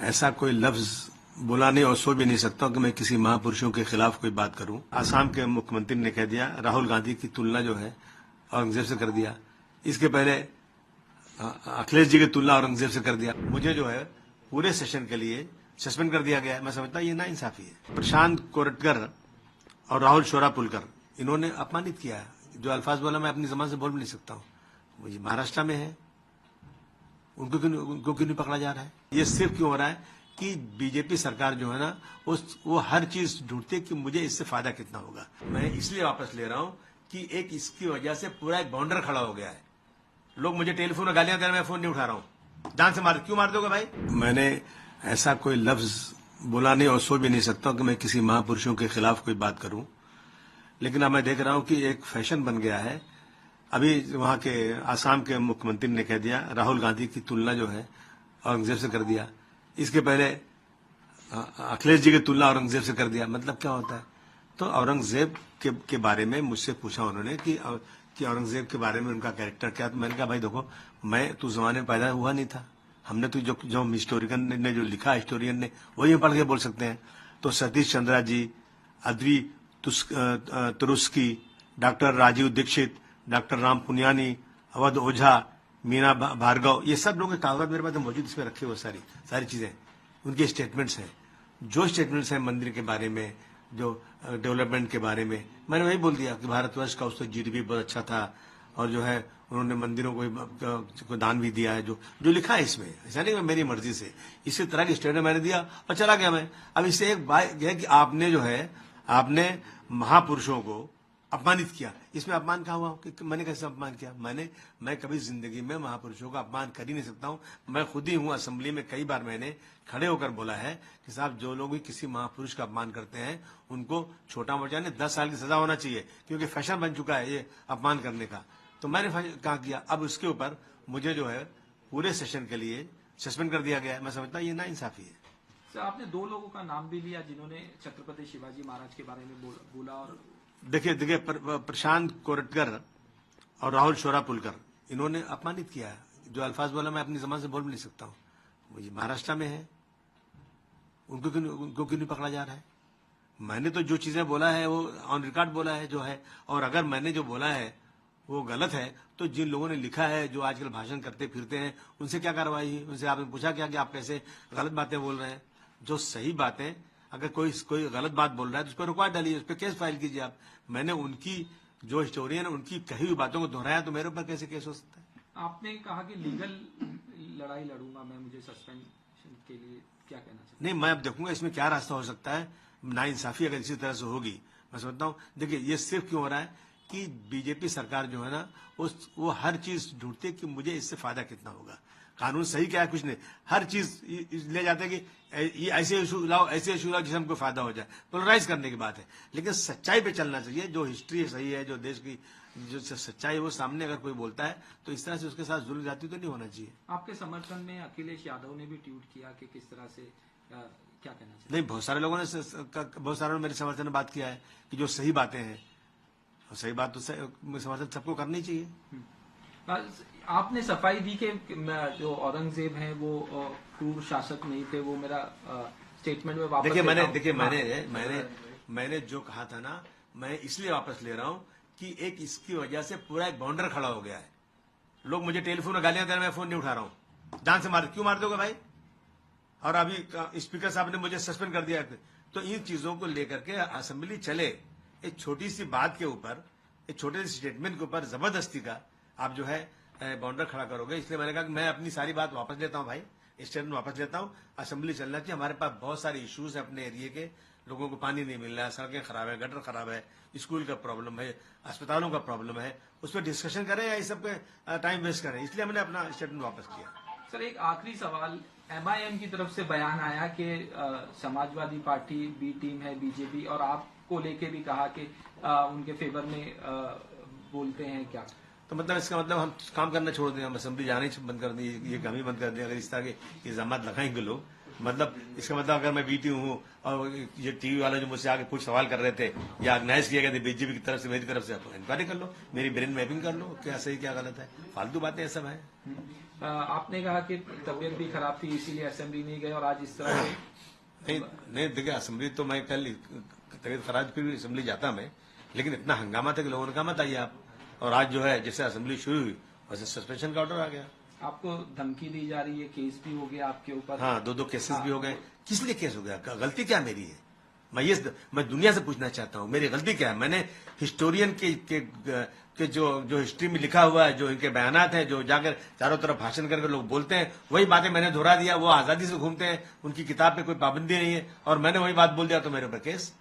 ऐसा कोई लफ्ज बोला नहीं और सोच भी नहीं सकता कि मैं किसी महापुरुषों के खिलाफ कोई बात करूं। आसाम के मुख्यमंत्री ने कह दिया, राहुल गांधी की तुलना जो है औरंगजेब से कर दिया। इसके पहले अखिलेश जी की तुलना औरंगजेब से कर दिया। मुझे जो है पूरे सेशन के लिए सस्पेंड कर दिया गया है। मैं समझता हूं ये नाइंसाफी है। प्रशांत कोरटकर और राहुल शोरापुलकर इन्होंने अपमानित किया है। जो अल्फाज बोला मैं अपनी जबान से बोल भी नहीं सकता हूँ। मुझे महाराष्ट्र में है, उनको क्यों नहीं पकड़ा जा रहा है? ये सिर्फ क्यों हो रहा है कि बीजेपी सरकार जो है ना वो हर चीज ढूंढती है कि मुझे इससे फायदा कितना होगा। मैं इसलिए वापस ले रहा हूं कि एक इसकी वजह से पूरा एक बाउंडर खड़ा हो गया है। लोग मुझे टेलीफोन में गालियां दे रहे हैं, मैं फोन नहीं उठा रहा हूं। जान से क्यों मार दोगे भाई? मैंने ऐसा कोई लफ्ज बोला नहीं और सोच भी नहीं सकता कि मैं किसी महापुरुषों के खिलाफ कोई बात करूं। लेकिन अब मैं देख रहा हूं कि एक फैशन बन गया है। अभी वहां के आसाम के मुख्यमंत्री ने कह दिया, राहुल गांधी की तुलना जो है औरंगजेब से कर दिया। इसके पहले अखिलेश जी की तुलना औरंगजेब से कर दिया। मतलब क्या होता है? तो औरंगजेब के बारे में मुझसे पूछा उन्होंने कि औरंगजेब के बारे में उनका कैरेक्टर क्या। तो मैंने कहा भाई देखो, मैं तो जमाने में पैदा हुआ नहीं था। हमने तो जो हिस्टोरियन ने जो लिखा, हिस्टोरियन ने वही पढ़ के बोल सकते हैं। तो सतीश चंद्रा जी, अद्वी तुरुस्की, डॉक्टर राजीव दीक्षित, डॉक्टर राम पुनियानी, अवध ओझा, मीना भार्गव, ये सब लोगों के कागजात मेरे पास मौजूद, इसमें रखे हुए सारी चीजें, उनके स्टेटमेंट्स हैं। जो स्टेटमेंट्स हैं मंदिर के बारे में, जो डेवलपमेंट के बारे में, मैंने वही बोल दिया कि भारतवर्ष का उसका जीडीपी बहुत अच्छा था और जो है उन्होंने मंदिरों को दान भी दिया है। जो लिखा है इसमें, ऐसा नहीं मेरी मर्जी से, इसी तरह की स्टेटमेंट मैंने दिया और चला गया मैं। अब इससे एक बात यह है कि आपने महापुरुषों को अपमानित किया। इसमें अपमान कहाँ हुआ कि मैंने कैसे अपमान किया? मैं कभी जिंदगी में महापुरुषों का अपमान कर ही नहीं सकता हूं। मैं खुद ही हूं, असेंबली में कई बार मैंने खड़े होकर बोला है कि साहब जो लोग भी किसी महापुरुष का अपमान करते हैं उनको छोटा मोटा नहीं 10 साल की सजा होना चाहिए, क्योंकि फैशन बन चुका है ये अपमान करने का। तो मैंने कहा किया। अब उसके ऊपर मुझे जो है पूरे सेशन के लिए सस्पेंड कर दिया गया है। मैं समझता हूँ ये नाइंसाफी है। सर, आपने 2 लोगों का नाम भी लिया जिन्होंने छत्रपति शिवाजी महाराज के बारे में बोला और देखिए प्रशांत कोरटकर और राहुल शोरापुलकर इन्होंने अपमानित किया है। जो अल्फाज बोला मैं अपनी जबान से बोल भी नहीं सकता हूँ। मुझे महाराष्ट्र में है, उनको क्यों नहीं पकड़ा जा रहा है? मैंने तो जो चीजें बोला है वो ऑन रिकॉर्ड बोला है जो है। और अगर मैंने जो बोला है वो गलत है तो जिन लोगों ने लिखा है, जो आजकल भाषण करते फिरते हैं, उनसे क्या कार्रवाई हुई? उनसे आपने पूछा क्या कि आप कैसे गलत बातें बोल रहे हैं? जो सही बातें, अगर कोई गलत बात बोल रहा है तो उस पर रुकवा डालिए, उस पर केस फाइल कीजिए आप। मैंने उनकी जो हिस्टोरियन है उनकी कही हुई बातों को दोहराया तो मेरे ऊपर कैसे केस हो सकता है? आपने कहा कि लीगल लड़ाई लड़ूंगा मैं, मुझे सस्पेंशन के लिए क्या कहना चाहिए? नहीं, मैं अब देखूंगा इसमें क्या रास्ता हो सकता है। नाइंसाफी अगर इसी तरह से होगी, मैं समझता हूँ। देखिए ये सिर्फ क्यों हो रहा है कि बीजेपी सरकार जो है ना वो हर चीज ढूंढती है कि मुझे इससे फायदा कितना होगा। कानून सही क्या है? कुछ नहीं, हर चीज ले जाते हैं कि ये ऐसे इशू लाओ जिससे हमको फायदा हो जाए। पोलराइज करने की बात है, लेकिन सच्चाई पे चलना चाहिए। जो हिस्ट्री सही है, जो देश की जो सच्चाई है वो सामने अगर कोई बोलता है तो इस तरह से उसके साथ जुल्म जाती तो नहीं होना चाहिए। आपके समर्थन में अखिलेश यादव ने भी ट्वीट किया कि किस तरह से क्या कहना चाहिए? नहीं, बहुत सारे लोगों ने मेरे समर्थन में बात किया है कि जो सही बातें हैं, सही बात तो समर्थन सबको करनी चाहिए। आपने सफाई दी कि जो औरंगजेब हैं वो क्रूर शासक नहीं थे, वो मेरा स्टेटमेंट में वापस मैंने जो कहा था ना, मैं इसलिए वापस ले रहा हूं कि एक इसकी वजह से पूरा एक बाउंडर खड़ा हो गया है। लोग मुझे टेलीफोन में गालियां दे रहे हैं, मैं फोन नहीं उठा रहा हूं। जान से क्यों मार दोगे भाई? और अभी स्पीकर साहब ने मुझे सस्पेंड कर दिया। तो इन चीजों को लेकर के असेंबली चले, एक छोटी सी बात के ऊपर, एक छोटे से स्टेटमेंट के ऊपर जबरदस्ती का आप जो है बाउंडर खड़ा करोगे। इसलिए मैंने कहा कि मैं अपनी सारी बात वापस लेता हूं भाई, स्टेटमेंट वापस लेता हूं। असेंबली चलना चाहिए। हमारे पास बहुत सारे इश्यूज है अपने एरिया के। लोगों को पानी नहीं मिल रहा है, सड़कें खराब है, गटर खराब है, स्कूल का प्रॉब्लम है, अस्पतालों का प्रॉब्लम है। उस पर डिस्कशन करें या इस सब पे टाइम वेस्ट करें? इसलिए हमने अपना स्टेटमेंट वापस किया। सर, एक आखिरी सवाल, MIM की तरफ से बयान आया कि समाजवादी पार्टी बी टीम है बीजेपी, और आपको लेके भी कहा कि उनके फेवर में बोलते हैं क्या? तो मतलब इसका मतलब हम काम करना छोड़ दें, हम असेंबली जाने बंद कर दें, ये काम ही बंद कर दें? अगर इस तरह के इल्जाम लगाएंगे लोग मतलब इसका मतलब अगर मैं बीटी हूँ और ये टीवी वाला जो मुझसे आगे कुछ सवाल कर रहे थे या ऑर्गेनाइज किया गया था बीजेपी की तरफ से, मेरी तरफ से, आप इंक्वायरी कर लो, मेरी ब्रेन मैपिंग कर लो, क्या सही क्या गलत है। फालतू बातें ये सब है। आपने कहा कि तबीयत भी खराब थी इसीलिए असेंबली नहीं गए और आज इस तरह से नहीं नहीं, देखिए असेंबली तो मैं कल तबीयत खराब फिर भी असेंबली जाता मैं, लेकिन इतना हंगामा था कि लोगों ने कहा मत आइए आप। और आज जो है जैसे असेंबली शुरू हुई वैसे सस्पेंशन का ऑर्डर आ गया। आपको धमकी दी जा रही है, केस भी हो गया आपके ऊपर। हाँ, दो केसेस भी हो गए। किस लिए केस हो गया? गलती क्या मेरी है? मैं दुनिया से पूछना चाहता हूँ मेरी गलती क्या है। मैंने हिस्टोरियन के जो हिस्ट्री में लिखा हुआ है, जो इनके बयानात हैं, जो जाकर चारों तरफ भाषण करके लोग बोलते हैं, वही बातें मैंने दोहरा दिया। वो आजादी से घूमते हैं, उनकी किताब पे कोई पाबंदी नहीं है और मैंने वही बात बोल दिया तो मेरे ऊपर केस।